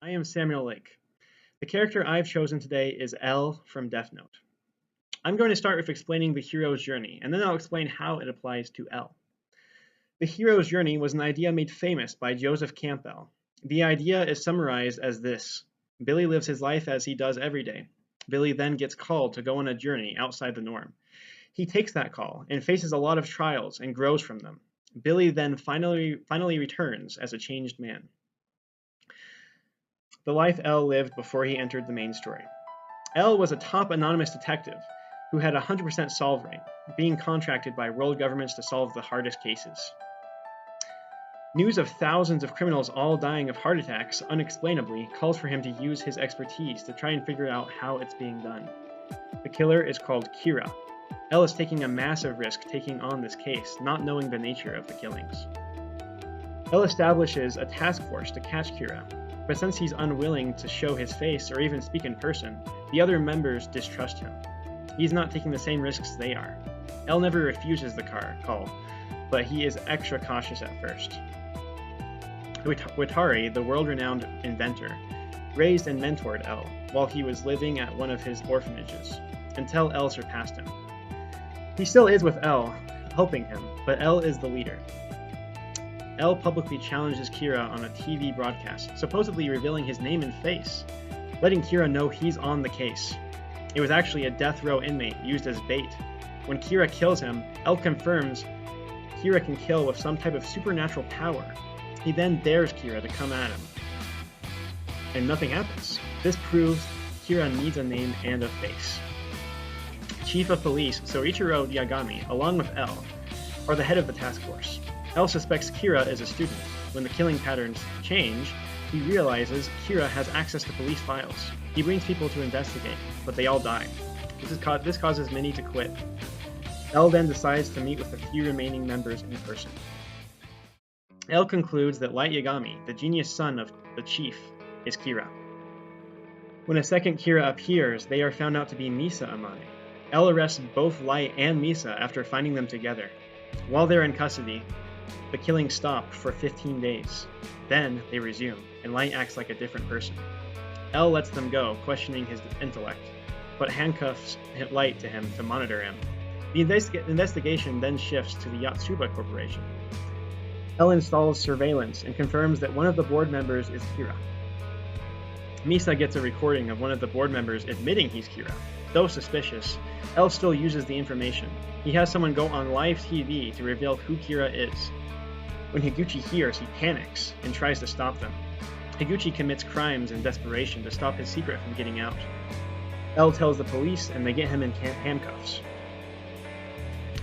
I am Samuel Lake. The character I've chosen today is L from Death Note. I'm going to start with explaining the hero's journey, and then I'll explain how it applies to L. The hero's journey was an idea made famous by Joseph Campbell. The idea is summarized as this: Billy lives his life as he does every day. Billy then gets called to go on a journey outside the norm. He takes that call and faces a lot of trials and grows from them. Billy then finally returns as a changed man. The life L lived before he entered the main story. L was a top anonymous detective who had a 100% solve rate, being contracted by world governments to solve the hardest cases. News of thousands of criminals all dying of heart attacks unexplainably calls for him to use his expertise to try and figure out how it's being done. The killer is called Kira. L is taking a massive risk taking on this case, not knowing the nature of the killings. L establishes a task force to catch Kira, but since he's unwilling to show his face or even speak in person, the other members distrust him. He's not taking the same risks they are. L never refuses the call, but he is extra cautious at first. Watari, the world-renowned inventor, raised and mentored L while he was living at one of his orphanages, until L surpassed him. He still is with L, helping him, but L is the leader. L publicly challenges Kira on a TV broadcast, supposedly revealing his name and face, letting Kira know he's on the case. It was actually a death row inmate used as bait. When Kira kills him, L confirms Kira can kill with some type of supernatural power. He then dares Kira to come at him, and nothing happens. This proves Kira needs a name and a face. Chief of Police Soichiro Yagami, along with L, are the head of the task force. L suspects Kira is a student. When the killing patterns change, he realizes Kira has access to police files. He brings people to investigate, but they all die. This causes many to quit. L then decides to meet with the few remaining members in person. L concludes that Light Yagami, the genius son of the chief, is Kira. When a second Kira appears, they are found out to be Misa Amane. L arrests both Light and Misa after finding them together. While they're in custody, the killings stop for 15 days. Then they resume, and Light acts like a different person. L lets them go, questioning his intellect, but handcuffs Light to him to monitor him. The investigation then shifts to the Yotsuba Corporation. L installs surveillance and confirms that one of the board members is Kira. Misa gets a recording of one of the board members admitting he's Kira. Though suspicious, L still uses the information. He has someone go on live TV to reveal who Kira is. When Higuchi hears, he panics and tries to stop them. Higuchi commits crimes in desperation to stop his secret from getting out. L tells the police and they get him in handcuffs.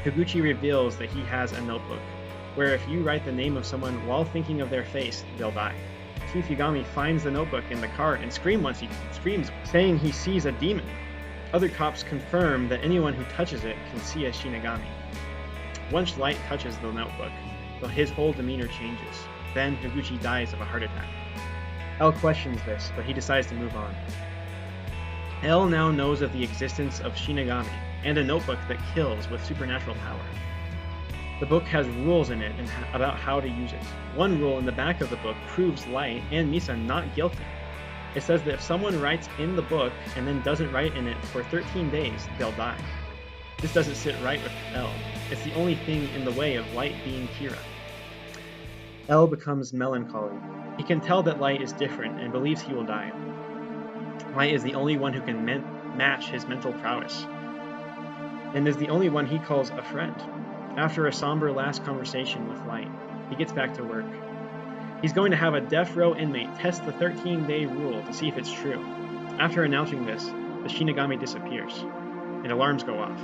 Higuchi reveals that he has a notebook, where if you write the name of someone while thinking of their face, they'll die. Chief Yagami finds the notebook in the car and screams, saying he sees a demon. Other cops confirm that anyone who touches it can see a Shinigami. Once Light touches the notebook, his whole demeanor changes. Then Higuchi dies of a heart attack. L questions this, but he decides to move on. L now knows of the existence of Shinigami and a notebook that kills with supernatural power. The book has rules in it about how to use it. One rule in the back of the book proves Light and Misa not guilty. It says that if someone writes in the book and then doesn't write in it for 13 days, they'll die. This doesn't sit right with L. It's the only thing in the way of Light being Kira. L becomes melancholy. He can tell that Light is different and believes he will die. Light is the only one who can match his mental prowess, and is the only one he calls a friend. After a somber last conversation with Light, he gets back to work. He's going to have a death row inmate test the 13-day rule to see if it's true. After announcing this, the Shinigami disappears, and alarms go off.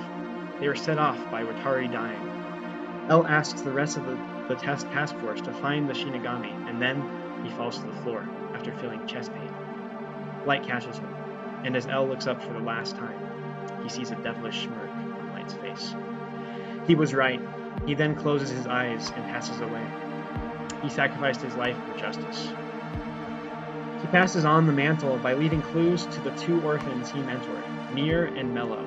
They are set off by Watari dying. L asks the rest of the task force to find the Shinigami, and then he falls to the floor after feeling chest pain. Light catches him, and as L looks up for the last time, he sees a devilish smirk on Light's face. He was right. He then closes his eyes and passes away. He sacrificed his life for justice. He passes on the mantle by leaving clues to the two orphans he mentored, Mir and Mello.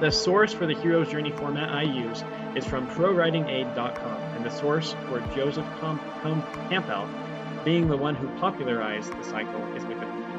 The source for the Hero's Journey format I use is from ProWritingAid.com, and the source for Joseph Campbell being the one who popularized the cycle is Wikipedia.